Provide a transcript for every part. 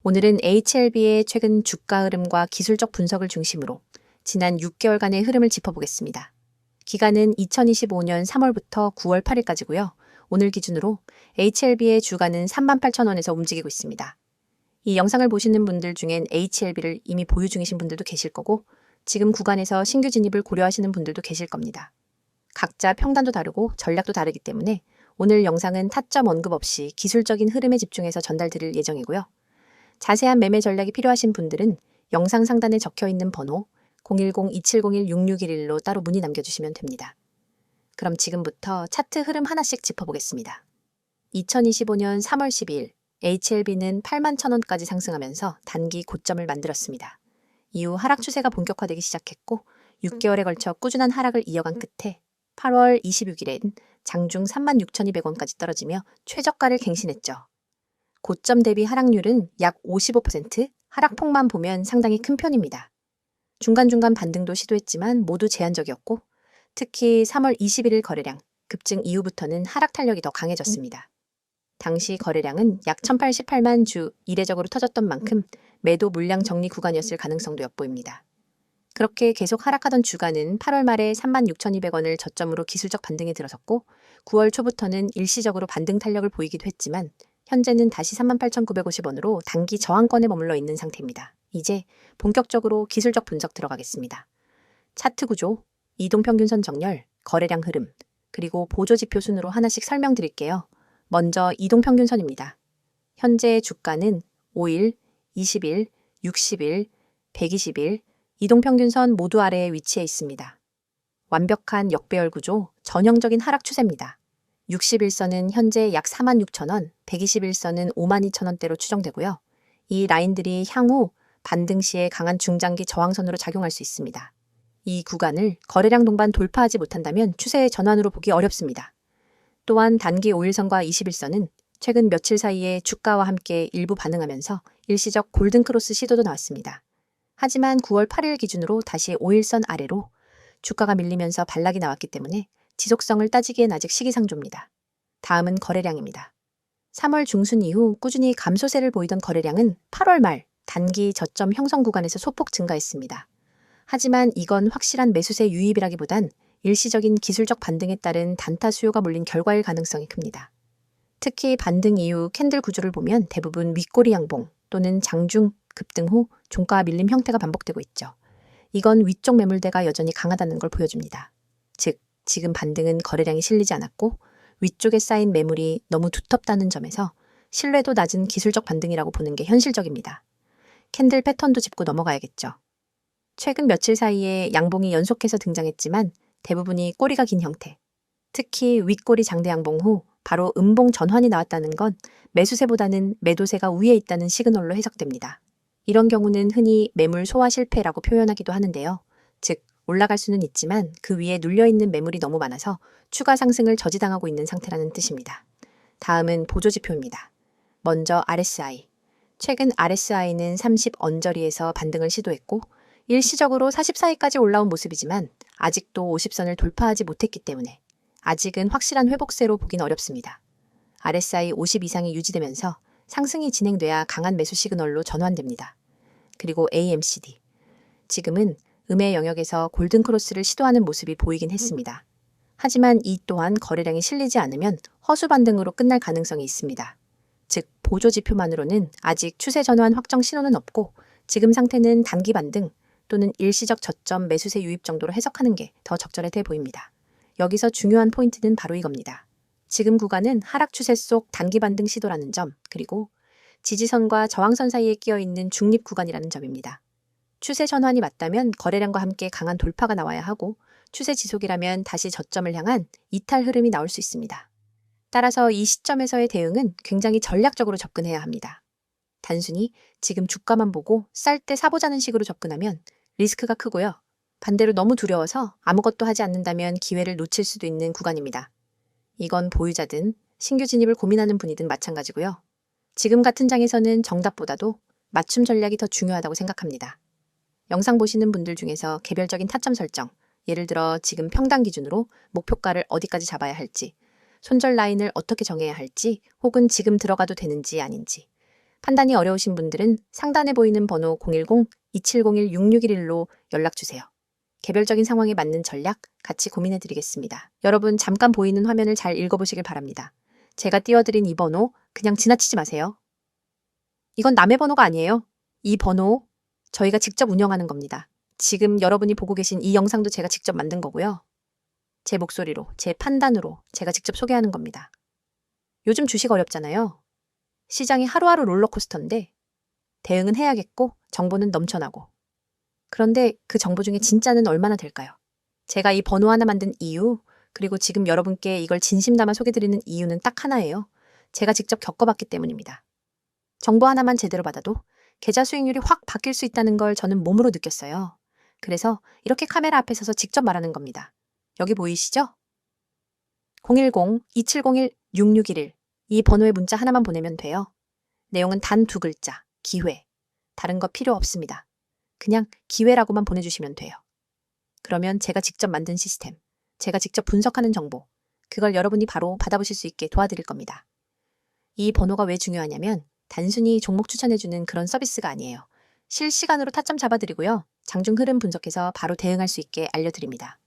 오늘은 HLB의 최근 주가 흐름과 기술적 분석을 중심으로 지난 6개월간의 흐름을 짚어보겠습니다. 기간은 2025년 3월부터 9월 8일까지고요. 오늘 기준으로 HLB의 주가는 38,000원에서 움직이고 있습니다. 이 영상을 보시는 분들 중엔 HLB를 이미 보유 중이신 분들도 계실 거고 지금 구간에서 신규 진입을 고려하시는 분들도 계실 겁니다. 각자 평단도 다르고 전략도 다르기 때문에 오늘 영상은 타점 언급 없이 기술적인 흐름에 집중해서 전달드릴 예정이고요. 자세한 매매 전략이 필요하신 분들은 영상 상단에 적혀있는 번호 010-2701-6611로 따로 문의 남겨주시면 됩니다. 그럼 지금부터 차트 흐름 하나씩 짚어보겠습니다. 2025년 3월 12일 HLB는 81,000원까지 상승하면서 단기 고점을 만들었습니다. 이후 하락 추세가 본격화되기 시작했고 6개월에 걸쳐 꾸준한 하락을 이어간 끝에 8월 26일엔 장중 36,200원까지 떨어지며 최저가를 갱신했죠. 고점 대비 하락률은 약 55%, 하락폭만 보면 상당히 큰 편입니다. 중간중간 반등도 시도했지만 모두 제한적이었고 특히 3월 21일 거래량, 급증 이후부터는 하락 탄력이 더 강해졌습니다. 당시 거래량은 약 1,088만 주 이례적으로 터졌던 만큼 매도 물량 정리 구간이었을 가능성도 엿보입니다. 그렇게 계속 하락하던 주가는 8월 말에 36,200원을 저점으로 기술적 반등에 들어섰고 9월 초부터는 일시적으로 반등 탄력을 보이기도 했지만 현재는 다시 38,950원으로 단기 저항권에 머물러 있는 상태입니다. 이제 본격적으로 기술적 분석 들어가겠습니다. 차트 구조, 이동평균선 정렬, 거래량 흐름, 그리고 보조지표 순으로 하나씩 설명드릴게요. 먼저 이동평균선입니다. 현재 주가는 5일, 20일, 60일, 120일, 이동평균선 모두 아래에 위치해 있습니다. 완벽한 역배열 구조, 전형적인 하락 추세입니다. 60일선은 현재 약 46,000원, 121선은 52,000원대로 추정되고요. 이 라인들이 향후 반등 시에 강한 중장기 저항선으로 작용할 수 있습니다. 이 구간을 거래량 동반 돌파하지 못한다면 추세의 전환으로 보기 어렵습니다. 또한 단기 5일선과 21선은 최근 며칠 사이에 주가와 함께 일부 반응하면서 일시적 골든크로스 시도도 나왔습니다. 하지만 9월 8일 기준으로 다시 5일선 아래로 주가가 밀리면서 반락이 나왔기 때문에 지속성을 따지기엔 아직 시기상조입니다. 다음은 거래량입니다. 3월 중순 이후 꾸준히 감소세를 보이던 거래량은 8월 말 단기 저점 형성 구간에서 소폭 증가했습니다. 하지만 이건 확실한 매수세 유입이라기보단 일시적인 기술적 반등에 따른 단타 수요가 몰린 결과일 가능성이 큽니다. 특히 반등 이후 캔들 구조를 보면 대부분 윗꼬리 양봉 또는 장중 급등 후 종가 밀림 형태가 반복되고 있죠. 이건 위쪽 매물대가 여전히 강하다는 걸 보여줍니다. 즉, 지금 반등은 거래량이 실리지 않았고 위쪽에 쌓인 매물이 너무 두텁다는 점에서 신뢰도 낮은 기술적 반등이라고 보는 게 현실적입니다. 캔들 패턴도 짚고 넘어가야겠죠. 최근 며칠 사이에 양봉이 연속해서 등장했지만 대부분이 꼬리가 긴 형태. 특히 윗꼬리 장대 양봉 후 바로 음봉 전환이 나왔다는 건 매수세보다는 매도세가 위에 있다는 시그널로 해석됩니다. 이런 경우는 흔히 매물 소화 실패라고 표현하기도 하는데요. 즉, 올라갈 수는 있지만 그 위에 눌려있는 매물이 너무 많아서 추가 상승을 저지당하고 있는 상태라는 뜻입니다. 다음은 보조지표입니다. 먼저 RSI. 최근 RSI는 30 언저리에서 반등을 시도했고 일시적으로 44위까지 올라온 모습이지만 아직도 50선을 돌파하지 못했기 때문에 아직은 확실한 회복세로 보긴 어렵습니다. RSI 50 이상이 유지되면서 상승이 진행돼야 강한 매수 시그널로 전환됩니다. 그리고 AMCD. 지금은 음의 영역에서 골든크로스를 시도하는 모습이 보이긴 했습니다. 하지만 이 또한 거래량이 실리지 않으면 허수 반등으로 끝날 가능성이 있습니다. 즉, 보조지표만으로는 아직 추세 전환 확정 신호는 없고 지금 상태는 단기 반등 또는 일시적 저점 매수세 유입 정도로 해석하는 게 더 적절해 보입니다. 여기서 중요한 포인트는 바로 이겁니다. 지금 구간은 하락 추세 속 단기 반등 시도라는 점, 그리고 지지선과 저항선 사이에 끼어 있는 중립 구간이라는 점입니다. 추세 전환이 맞다면 거래량과 함께 강한 돌파가 나와야 하고 추세 지속이라면 다시 저점을 향한 이탈 흐름이 나올 수 있습니다. 따라서 이 시점에서의 대응은 굉장히 전략적으로 접근해야 합니다. 단순히 지금 주가만 보고 쌀 때 사보자는 식으로 접근하면 리스크가 크고요. 반대로 너무 두려워서 아무것도 하지 않는다면 기회를 놓칠 수도 있는 구간입니다. 이건 보유자든 신규 진입을 고민하는 분이든 마찬가지고요. 지금 같은 장에서는 정답보다도 맞춤 전략이 더 중요하다고 생각합니다. 영상 보시는 분들 중에서 개별적인 타점 설정, 예를 들어 지금 평단 기준으로 목표가를 어디까지 잡아야 할지, 손절 라인을 어떻게 정해야 할지, 혹은 지금 들어가도 되는지 아닌지, 판단이 어려우신 분들은 상단에 보이는 번호 010-2701-6611로 연락주세요. 개별적인 상황에 맞는 전략 같이 고민해드리겠습니다. 여러분 잠깐 보이는 화면을 잘 읽어보시길 바랍니다. 제가 띄워드린 이 번호 그냥 지나치지 마세요. 이건 남의 번호가 아니에요. 이 번호 저희가 직접 운영하는 겁니다. 지금 여러분이 보고 계신 이 영상도 제가 직접 만든 거고요. 제 목소리로, 제 판단으로 제가 직접 소개하는 겁니다. 요즘 주식 어렵잖아요. 시장이 하루하루 롤러코스터인데 대응은 해야겠고 정보는 넘쳐나고. 그런데 그 정보 중에 진짜는 얼마나 될까요? 제가 이 번호 하나 만든 이유, 그리고 지금 여러분께 이걸 진심 담아 소개드리는 이유는 딱 하나예요. 제가 직접 겪어봤기 때문입니다. 정보 하나만 제대로 받아도 계좌 수익률이 확 바뀔 수 있다는 걸 저는 몸으로 느꼈어요. 그래서 이렇게 카메라 앞에 서서 직접 말하는 겁니다. 여기 보이시죠? 010-2701-6611 이 번호에 문자 하나만 보내면 돼요. 내용은 단 2글자, 기회. 다른 거 필요 없습니다. 그냥 기회라고만 보내주시면 돼요. 그러면 제가 직접 만든 시스템, 제가 직접 분석하는 정보, 그걸 여러분이 바로 받아보실 수 있게 도와드릴 겁니다. 이 번호가 왜 중요하냐면 단순히 종목 추천해주는 그런 서비스가 아니에요. 실시간으로 타점 잡아드리고요. 장중 흐름 분석해서 바로 대응할 수 있게 알려드립니다.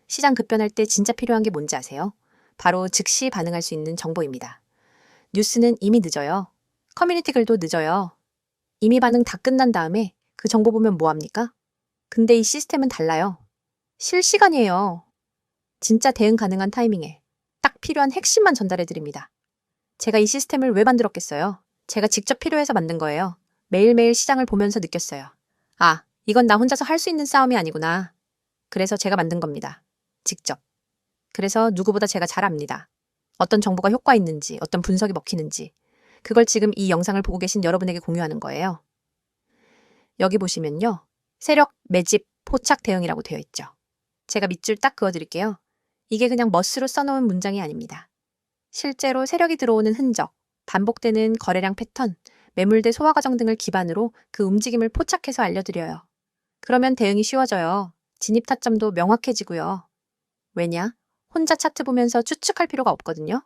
시장 급변할 때 진짜 필요한 게 뭔지 아세요? 바로 즉시 반응할 수 있는 정보입니다. 뉴스는 이미 늦어요. 커뮤니티 글도 늦어요. 이미 반응 다 끝난 다음에 그 정보 보면 뭐합니까? 근데 이 시스템은 달라요. 실시간이에요. 진짜 대응 가능한 타이밍에 딱 필요한 핵심만 전달해드립니다. 제가 이 시스템을 왜 만들었겠어요? 제가 직접 필요해서 만든 거예요. 매일매일 시장을 보면서 느꼈어요. 아, 이건 나 혼자서 할 수 있는 싸움이 아니구나. 그래서 제가 만든 겁니다. 직접. 그래서 누구보다 제가 잘 압니다. 어떤 정보가 효과 있는지, 어떤 분석이 먹히는지. 그걸 지금 이 영상을 보고 계신 여러분에게 공유하는 거예요. 여기 보시면요. 세력, 매집, 포착 대응이라고 되어 있죠. 제가 밑줄 딱 그어드릴게요. 이게 그냥 멋으로 써놓은 문장이 아닙니다. 실제로 세력이 들어오는 흔적, 반복되는 거래량 패턴, 매물대 소화 과정 등을 기반으로 그 움직임을 포착해서 알려드려요. 그러면 대응이 쉬워져요. 진입 타점도 명확해지고요. 왜냐? 혼자 차트 보면서 추측할 필요가 없거든요.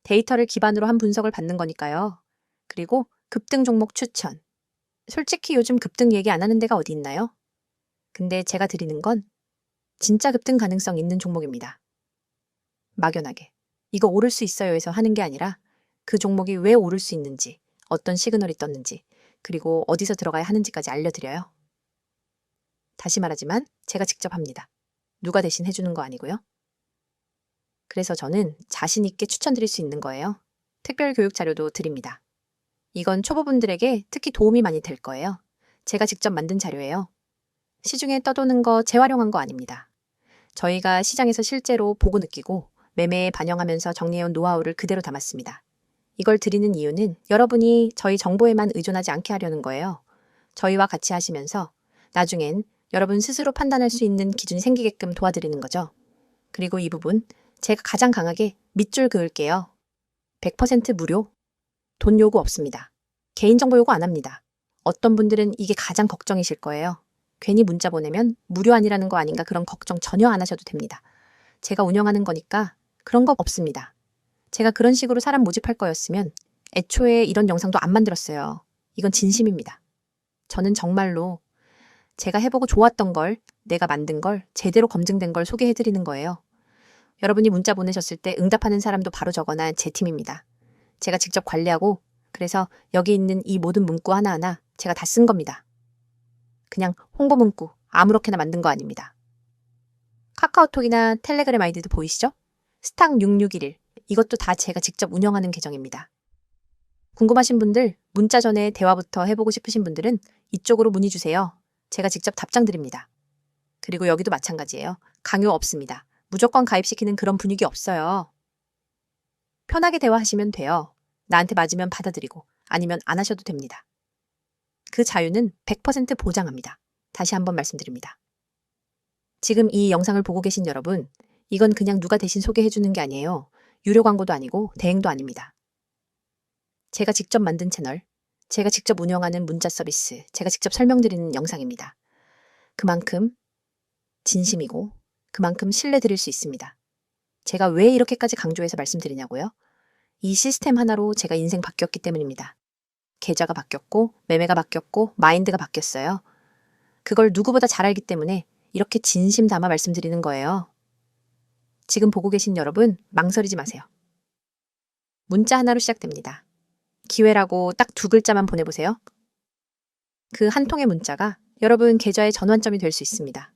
데이터를 기반으로 한 분석을 받는 거니까요. 그리고 급등 종목 추천. 솔직히 요즘 급등 얘기 안 하는 데가 어디 있나요? 근데 제가 드리는 건 진짜 급등 가능성 있는 종목입니다. 막연하게 이거 오를 수 있어요 해서 하는 게 아니라 그 종목이 왜 오를 수 있는지, 어떤 시그널이 떴는지, 그리고 어디서 들어가야 하는지까지 알려드려요. 다시 말하지만 제가 직접 합니다. 누가 대신 해주는 거 아니고요. 그래서 저는 자신 있게 추천드릴 수 있는 거예요. 특별 교육 자료도 드립니다. 이건 초보분들에게 특히 도움이 많이 될 거예요. 제가 직접 만든 자료예요. 시중에 떠도는 거 재활용한 거 아닙니다. 저희가 시장에서 실제로 보고 느끼고 매매에 반영하면서 정리해온 노하우를 그대로 담았습니다. 이걸 드리는 이유는 여러분이 저희 정보에만 의존하지 않게 하려는 거예요. 저희와 같이 하시면서 나중엔 여러분 스스로 판단할 수 있는 기준이 생기게끔 도와드리는 거죠. 그리고 이 부분 제가 가장 강하게 밑줄 그을게요. 100% 무료. 돈 요구 없습니다. 개인정보 요구 안 합니다. 어떤 분들은 이게 가장 걱정이실 거예요. 괜히 문자 보내면 무료 아니라는 거 아닌가 그런 걱정 전혀 안 하셔도 됩니다. 제가 운영하는 거니까 그런 거 없습니다. 제가 그런 식으로 사람 모집할 거였으면 애초에 이런 영상도 안 만들었어요. 이건 진심입니다. 저는 정말로 제가 해보고 좋았던 걸, 내가 만든 걸, 제대로 검증된 걸 소개해드리는 거예요. 여러분이 문자 보내셨을 때 응답하는 사람도 바로 적어놔 제 팀입니다. 제가 직접 관리하고 그래서 여기 있는 이 모든 문구 하나하나 제가 다 쓴 겁니다. 그냥 홍보 문구 아무렇게나 만든 거 아닙니다. 카카오톡이나 텔레그램 아이디도 보이시죠? 스탁 6611 이것도 다 제가 직접 운영하는 계정입니다. 궁금하신 분들 문자 전에 대화부터 해보고 싶으신 분들은 이쪽으로 문의 주세요. 제가 직접 답장 드립니다. 그리고 여기도 마찬가지예요. 강요 없습니다. 무조건 가입시키는 그런 분위기 없어요. 편하게 대화하시면 돼요. 나한테 맞으면 받아들이고 아니면 안 하셔도 됩니다. 그 자유는 100% 보장합니다. 다시 한번 말씀드립니다. 지금 이 영상을 보고 계신 여러분, 이건 그냥 누가 대신 소개해주는 게 아니에요. 유료 광고도 아니고 대행도 아닙니다. 제가 직접 만든 채널, 제가 직접 운영하는 문자 서비스, 제가 직접 설명드리는 영상입니다. 그만큼 진심이고 그만큼 신뢰 드릴 수 있습니다. 제가 왜 이렇게까지 강조해서 말씀드리냐고요? 이 시스템 하나로 제가 인생 바뀌었기 때문입니다. 계좌가 바뀌었고 매매가 바뀌었고 마인드가 바뀌었어요. 그걸 누구보다 잘 알기 때문에 이렇게 진심 담아 말씀드리는 거예요. 지금 보고 계신 여러분, 망설이지 마세요. 문자 하나로 시작됩니다. 기회라고 딱 2글자만 보내보세요. 그 한 통의 문자가 여러분 계좌의 전환점이 될 수 있습니다.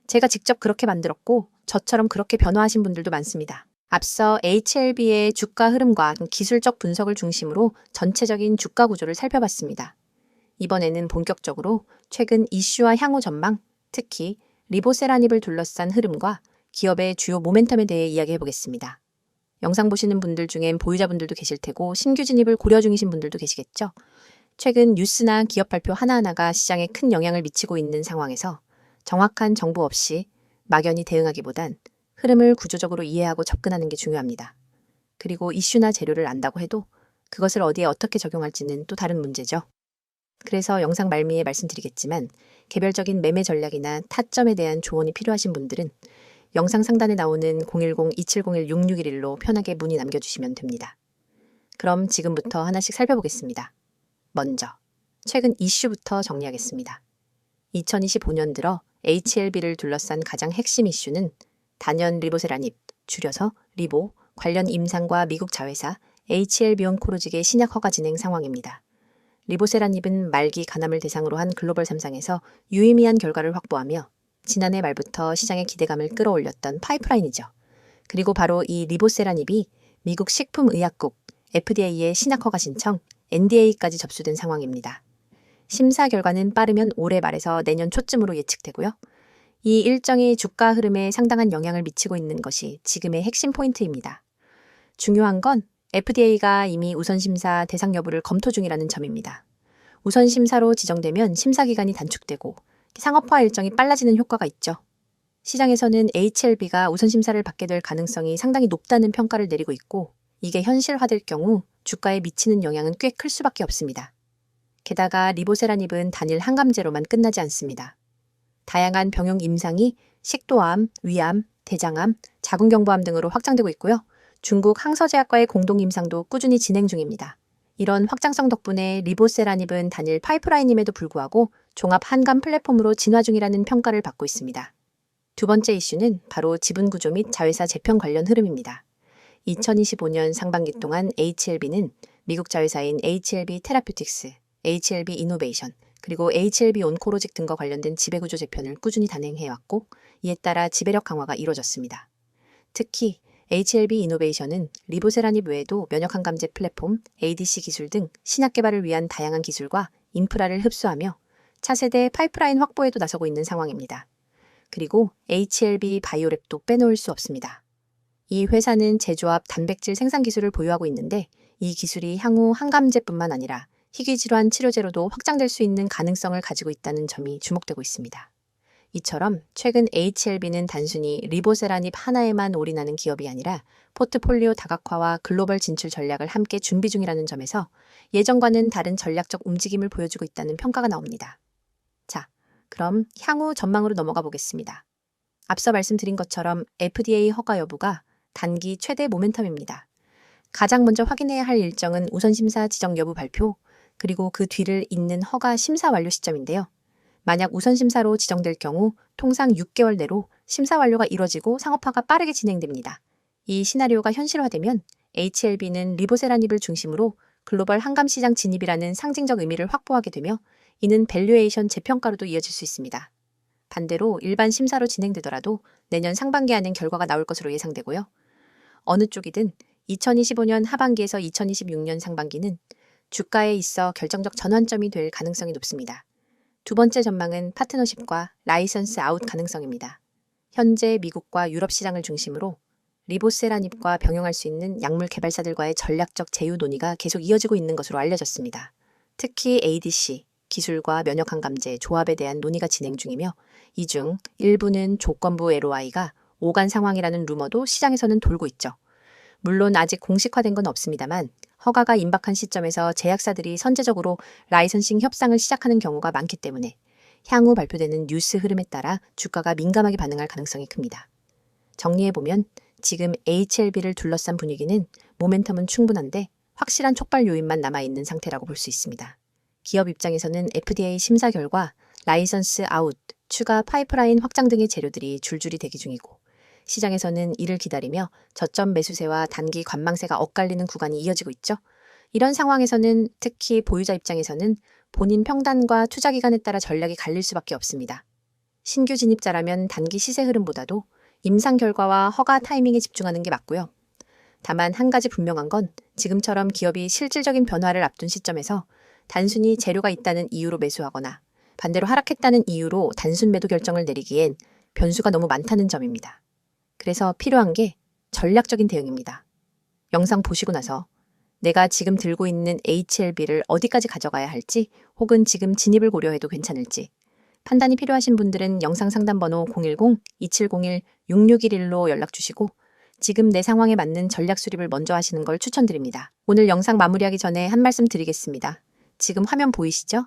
제가 직접 그렇게 만들었고 저처럼 그렇게 변화하신 분들도 많습니다. 앞서 HLB의 주가 흐름과 기술적 분석을 중심으로 전체적인 주가 구조를 살펴봤습니다. 이번에는 본격적으로 최근 이슈와 향후 전망, 특히 리보세라닙을 둘러싼 흐름과 기업의 주요 모멘텀에 대해 이야기해 보겠습니다. 영상 보시는 분들 중엔 보유자분들도 계실 테고 신규 진입을 고려 중이신 분들도 계시겠죠. 최근 뉴스나 기업 발표 하나하나가 시장에 큰 영향을 미치고 있는 상황에서 정확한 정보 없이 막연히 대응하기보단 흐름을 구조적으로 이해하고 접근하는 게 중요합니다. 그리고 이슈나 재료를 안다고 해도 그것을 어디에 어떻게 적용할지는 또 다른 문제죠. 그래서 영상 말미에 말씀드리겠지만 개별적인 매매 전략이나 타점에 대한 조언이 필요하신 분들은 영상 상단에 나오는 010-2701-6611로 편하게 문의 남겨주시면 됩니다. 그럼 지금부터 하나씩 살펴보겠습니다. 먼저 최근 이슈부터 정리하겠습니다. 2025년 들어 HLB를 둘러싼 가장 핵심 이슈는 단연 리보세라닙, 줄여서 리보, 관련 임상과 미국 자회사 HLB온코로직의 신약 허가 진행 상황입니다. 리보세라닙은 말기 간암을 대상으로 한 글로벌 3상에서 유의미한 결과를 확보하며 지난해 말부터 시장의 기대감을 끌어올렸던 파이프라인이죠. 그리고 바로 이 리보세라닙이 미국 식품의약국 FDA의 신약 허가 신청 NDA까지 접수된 상황입니다. 심사 결과는 빠르면 올해 말에서 내년 초쯤으로 예측되고요. 이 일정이 주가 흐름에 상당한 영향을 미치고 있는 것이 지금의 핵심 포인트입니다. 중요한 건 FDA가 이미 우선심사 대상 여부를 검토 중이라는 점입니다. 우선심사로 지정되면 심사기간이 단축되고 상업화 일정이 빨라지는 효과가 있죠. 시장에서는 HLB가 우선심사를 받게 될 가능성이 상당히 높다는 평가를 내리고 있고 이게 현실화될 경우 주가에 미치는 영향은 꽤 클 수밖에 없습니다. 게다가 리보세라닙은 단일 항암제로만 끝나지 않습니다. 다양한 병용 임상이 식도암, 위암, 대장암, 자궁경부암 등으로 확장되고 있고요. 중국 항서제약과의 공동 임상도 꾸준히 진행 중입니다. 이런 확장성 덕분에 리보세라닙은 단일 파이프라인임에도 불구하고 종합 한감 플랫폼으로 진화 중이라는 평가를 받고 있습니다. 두 번째 이슈는 바로 지분구조 및 자회사 재편 관련 흐름입니다. 2025년 상반기 동안 HLB는 미국 자회사인 HLB 테라퓨틱스, HLB 이노베이션, 그리고 HLB 온코로직 등과 관련된 지배구조 재편을 꾸준히 단행해왔고 이에 따라 지배력 강화가 이루어졌습니다. 특히 HLB 이노베이션은 리보세라닙 외에도 면역항감제 플랫폼, ADC 기술 등 신약 개발을 위한 다양한 기술과 인프라를 흡수하며 차세대 파이프라인 확보에도 나서고 있는 상황입니다. 그리고 HLB 바이오랩도 빼놓을 수 없습니다. 이 회사는 제조합 단백질 생산 기술을 보유하고 있는데 이 기술이 향후 항감제뿐만 아니라 희귀질환 치료제로도 확장될 수 있는 가능성을 가지고 있다는 점이 주목되고 있습니다. 이처럼 최근 HLB는 단순히 리보세라닙 하나에만 올인하는 기업이 아니라 포트폴리오 다각화와 글로벌 진출 전략을 함께 준비 중이라는 점에서 예전과는 다른 전략적 움직임을 보여주고 있다는 평가가 나옵니다. 자, 그럼 향후 전망으로 넘어가 보겠습니다. 앞서 말씀드린 것처럼 FDA 허가 여부가 단기 최대 모멘텀입니다. 가장 먼저 확인해야 할 일정은 우선심사 지정 여부 발표, 그리고 그 뒤를 잇는 허가 심사 완료 시점인데요. 만약 우선심사로 지정될 경우 통상 6개월 내로 심사 완료가 이뤄지고 상업화가 빠르게 진행됩니다. 이 시나리오가 현실화되면 HLB는 리보세라닙을 중심으로 글로벌 항감시장 진입이라는 상징적 의미를 확보하게 되며 이는 밸류에이션 재평가로도 이어질 수 있습니다. 반대로 일반 심사로 진행되더라도 내년 상반기 안엔 결과가 나올 것으로 예상되고요. 어느 쪽이든 2025년 하반기에서 2026년 상반기는 주가에 있어 결정적 전환점이 될 가능성이 높습니다. 두 번째 전망은 파트너십과 라이선스 아웃 가능성입니다. 현재 미국과 유럽 시장을 중심으로 리보세라닙과 병용할 수 있는 약물 개발사들과의 전략적 제휴 논의가 계속 이어지고 있는 것으로 알려졌습니다. 특히 ADC, 기술과 면역항감제 조합에 대한 논의가 진행 중이며 이 중 일부는 조건부 LOI가 오간 상황이라는 루머도 시장에서는 돌고 있죠. 물론 아직 공식화된 건 없습니다만 허가가 임박한 시점에서 제약사들이 선제적으로 라이선싱 협상을 시작하는 경우가 많기 때문에 향후 발표되는 뉴스 흐름에 따라 주가가 민감하게 반응할 가능성이 큽니다. 정리해보면 지금 HLB를 둘러싼 분위기는 모멘텀은 충분한데 확실한 촉발 요인만 남아있는 상태라고 볼 수 있습니다. 기업 입장에서는 FDA 심사 결과 라이선스 아웃, 추가 파이프라인 확장 등의 재료들이 줄줄이 대기 중이고 시장에서는 이를 기다리며 저점 매수세와 단기 관망세가 엇갈리는 구간이 이어지고 있죠. 이런 상황에서는 특히 보유자 입장에서는 본인 평단과 투자 기간에 따라 전략이 갈릴 수밖에 없습니다. 신규 진입자라면 단기 시세 흐름보다도 임상 결과와 허가 타이밍에 집중하는 게 맞고요. 다만 한 가지 분명한 건 지금처럼 기업이 실질적인 변화를 앞둔 시점에서 단순히 재료가 있다는 이유로 매수하거나 반대로 하락했다는 이유로 단순 매도 결정을 내리기엔 변수가 너무 많다는 점입니다. 그래서 필요한 게 전략적인 대응입니다. 영상 보시고 나서 내가 지금 들고 있는 HLB를 어디까지 가져가야 할지 혹은 지금 진입을 고려해도 괜찮을지 판단이 필요하신 분들은 영상 상담번호 010-2701-6611로 연락 주시고 지금 내 상황에 맞는 전략 수립을 먼저 하시는 걸 추천드립니다. 오늘 영상 마무리하기 전에 한 말씀 드리겠습니다. 지금 화면 보이시죠?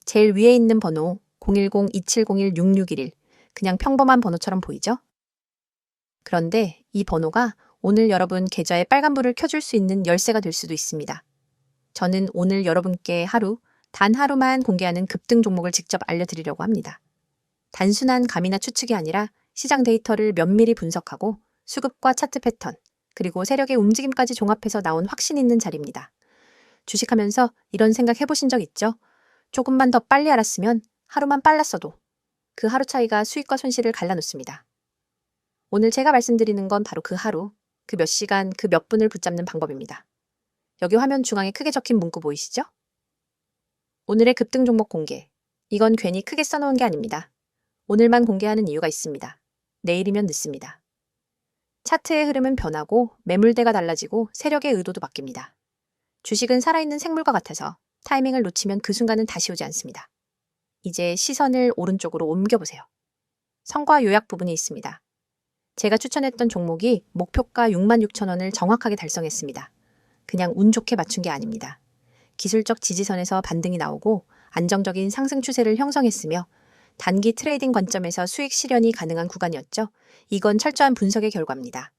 제일 위에 있는 번호 010-2701-6611 그냥 평범한 번호처럼 보이죠? 그런데 이 번호가 오늘 여러분 계좌에 빨간불을 켜줄 수 있는 열쇠가 될 수도 있습니다. 저는 오늘 여러분께 단 하루만 공개하는 급등 종목을 직접 알려드리려고 합니다. 단순한 감이나 추측이 아니라 시장 데이터를 면밀히 분석하고 수급과 차트 패턴, 그리고 세력의 움직임까지 종합해서 나온 확신 있는 자리입니다. 주식하면서 이런 생각 해보신 적 있죠? 조금만 더 빨리 알았으면 하루만 빨랐어도 그 하루 차이가 수익과 손실을 갈라놓습니다. 오늘 제가 말씀드리는 건 바로 그 하루, 그 몇 시간, 그 몇 분을 붙잡는 방법입니다. 여기 화면 중앙에 크게 적힌 문구 보이시죠? 오늘의 급등 종목 공개. 이건 괜히 크게 써놓은 게 아닙니다. 오늘만 공개하는 이유가 있습니다. 내일이면 늦습니다. 차트의 흐름은 변하고 매물대가 달라지고 세력의 의도도 바뀝니다. 주식은 살아있는 생물과 같아서 타이밍을 놓치면 그 순간은 다시 오지 않습니다. 이제 시선을 오른쪽으로 옮겨보세요. 성과 요약 부분이 있습니다. 제가 추천했던 종목이 목표가 66,000원을 정확하게 달성했습니다. 그냥 운 좋게 맞춘 게 아닙니다. 기술적 지지선에서 반등이 나오고 안정적인 상승 추세를 형성했으며 단기 트레이딩 관점에서 수익 실현이 가능한 구간이었죠. 이건 철저한 분석의 결과입니다.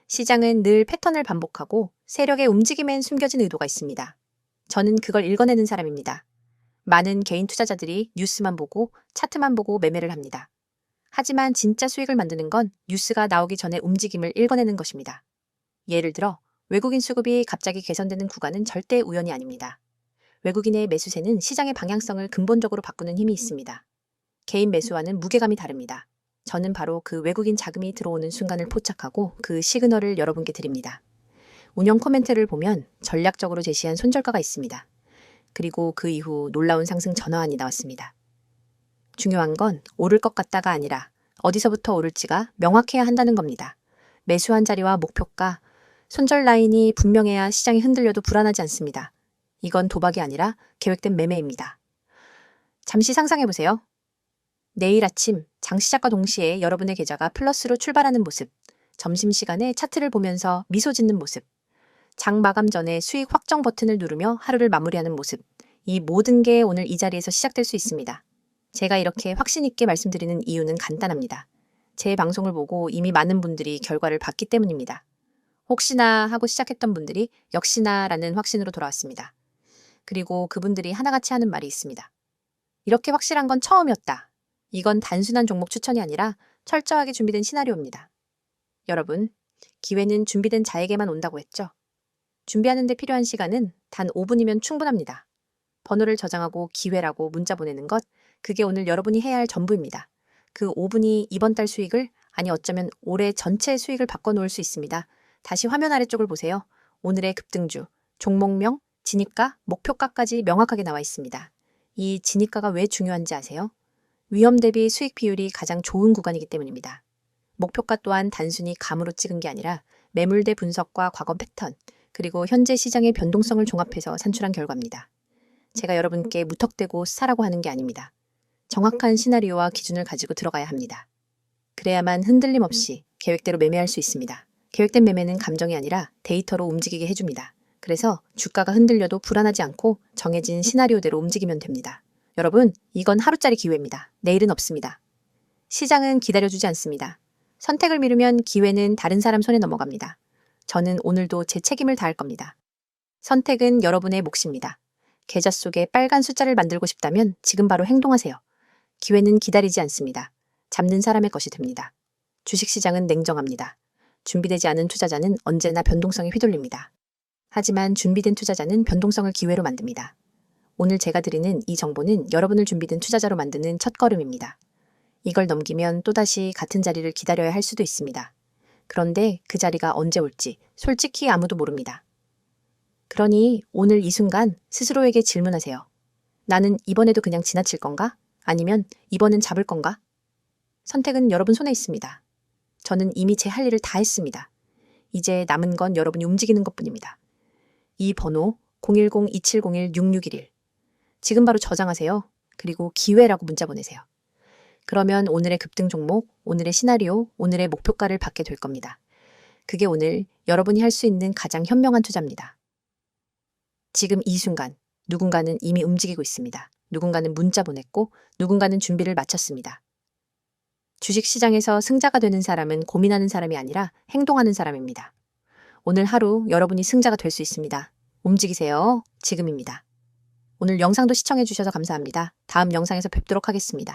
시장은 늘 패턴을 반복하고 세력의 움직임엔 숨겨진 의도가 있습니다. 저는 그걸 읽어내는 사람입니다. 많은 개인 투자자들이 뉴스만 보고 차트만 보고 매매를 합니다. 하지만 진짜 수익을 만드는 건 뉴스가 나오기 전에 움직임을 읽어내는 것입니다. 예를 들어 외국인 수급이 갑자기 개선되는 구간은 절대 우연이 아닙니다. 외국인의 매수세는 시장의 방향성을 근본적으로 바꾸는 힘이 있습니다. 개인 매수와는 무게감이 다릅니다. 저는 바로 그 외국인 자금이 들어오는 순간을 포착하고 그 시그널을 여러분께 드립니다. 운영 코멘트를 보면 전략적으로 제시한 손절가가 있습니다. 그리고 그 이후 놀라운 상승 전환이 나왔습니다. 중요한 건 오를 것 같다가 아니라 어디서부터 오를지가 명확해야 한다는 겁니다. 매수한 자리와 목표가, 손절 라인이 분명해야 시장이 흔들려도 불안하지 않습니다. 이건 도박이 아니라 계획된 매매입니다. 잠시 상상해보세요. 내일 아침 장시작과 동시에 여러분의 계좌가 플러스로 출발하는 모습, 점심시간에 차트를 보면서 미소 짓는 모습, 장 마감 전에 수익 확정 버튼을 누르며 하루를 마무리하는 모습, 이 모든 게 오늘 이 자리에서 시작될 수 있습니다. 제가 이렇게 확신 있게 말씀드리는 이유는 간단합니다. 제 방송을 보고 이미 많은 분들이 결과를 봤기 때문입니다. 혹시나 하고 시작했던 분들이 역시나 라는 확신으로 돌아왔습니다. 그리고 그분들이 하나같이 하는 말이 있습니다. 이렇게 확실한 건 처음이었다. 이건 단순한 종목 추천이 아니라 철저하게 준비된 시나리오입니다. 여러분, 기회는 준비된 자에게만 온다고 했죠? 준비하는 데 필요한 시간은 단 5분이면 충분합니다. 번호를 저장하고 기회라고 문자 보내는 것, 그게 오늘 여러분이 해야 할 전부입니다. 그 5분이 이번 달 수익을, 아니 어쩌면 올해 전체 수익을 바꿔놓을 수 있습니다. 다시 화면 아래쪽을 보세요. 오늘의 급등주, 종목명, 진입가, 목표가까지 명확하게 나와 있습니다. 이 진입가가 왜 중요한지 아세요? 위험 대비 수익 비율이 가장 좋은 구간이기 때문입니다. 목표가 또한 단순히 감으로 찍은 게 아니라 매물대 분석과 과거 패턴, 그리고 현재 시장의 변동성을 종합해서 산출한 결과입니다. 제가 여러분께 무턱대고 사라고 하는 게 아닙니다. 정확한 시나리오와 기준을 가지고 들어가야 합니다. 그래야만 흔들림 없이 계획대로 매매할 수 있습니다. 계획된 매매는 감정이 아니라 데이터로 움직이게 해줍니다. 그래서 주가가 흔들려도 불안하지 않고 정해진 시나리오대로 움직이면 됩니다. 여러분, 이건 하루짜리 기회입니다. 내일은 없습니다. 시장은 기다려주지 않습니다. 선택을 미루면 기회는 다른 사람 손에 넘어갑니다. 저는 오늘도 제 책임을 다할 겁니다. 선택은 여러분의 몫입니다. 계좌 속에 빨간 숫자를 만들고 싶다면 지금 바로 행동하세요. 기회는 기다리지 않습니다. 잡는 사람의 것이 됩니다. 주식시장은 냉정합니다. 준비되지 않은 투자자는 언제나 변동성에 휘둘립니다. 하지만 준비된 투자자는 변동성을 기회로 만듭니다. 오늘 제가 드리는 이 정보는 여러분을 준비된 투자자로 만드는 첫걸음입니다. 이걸 넘기면 또다시 같은 자리를 기다려야 할 수도 있습니다. 그런데 그 자리가 언제 올지 솔직히 아무도 모릅니다. 그러니 오늘 이 순간 스스로에게 질문하세요. 나는 이번에도 그냥 지나칠 건가? 아니면 이번엔 잡을 건가? 선택은 여러분 손에 있습니다. 저는 이미 제 할 일을 다 했습니다. 이제 남은 건 여러분이 움직이는 것뿐입니다. 이 번호 010-2701-6611 지금 바로 저장하세요. 그리고 기회라고 문자 보내세요. 그러면 오늘의 급등 종목, 오늘의 시나리오, 오늘의 목표가를 받게 될 겁니다. 그게 오늘 여러분이 할 수 있는 가장 현명한 투자입니다. 지금 이 순간 누군가는 이미 움직이고 있습니다. 누군가는 문자 보냈고 누군가는 준비를 마쳤습니다. 주식시장에서 승자가 되는 사람은 고민하는 사람이 아니라 행동하는 사람입니다. 오늘 하루 여러분이 승자가 될 수 있습니다. 움직이세요. 지금입니다. 오늘 영상도 시청해주셔서 감사합니다. 다음 영상에서 뵙도록 하겠습니다.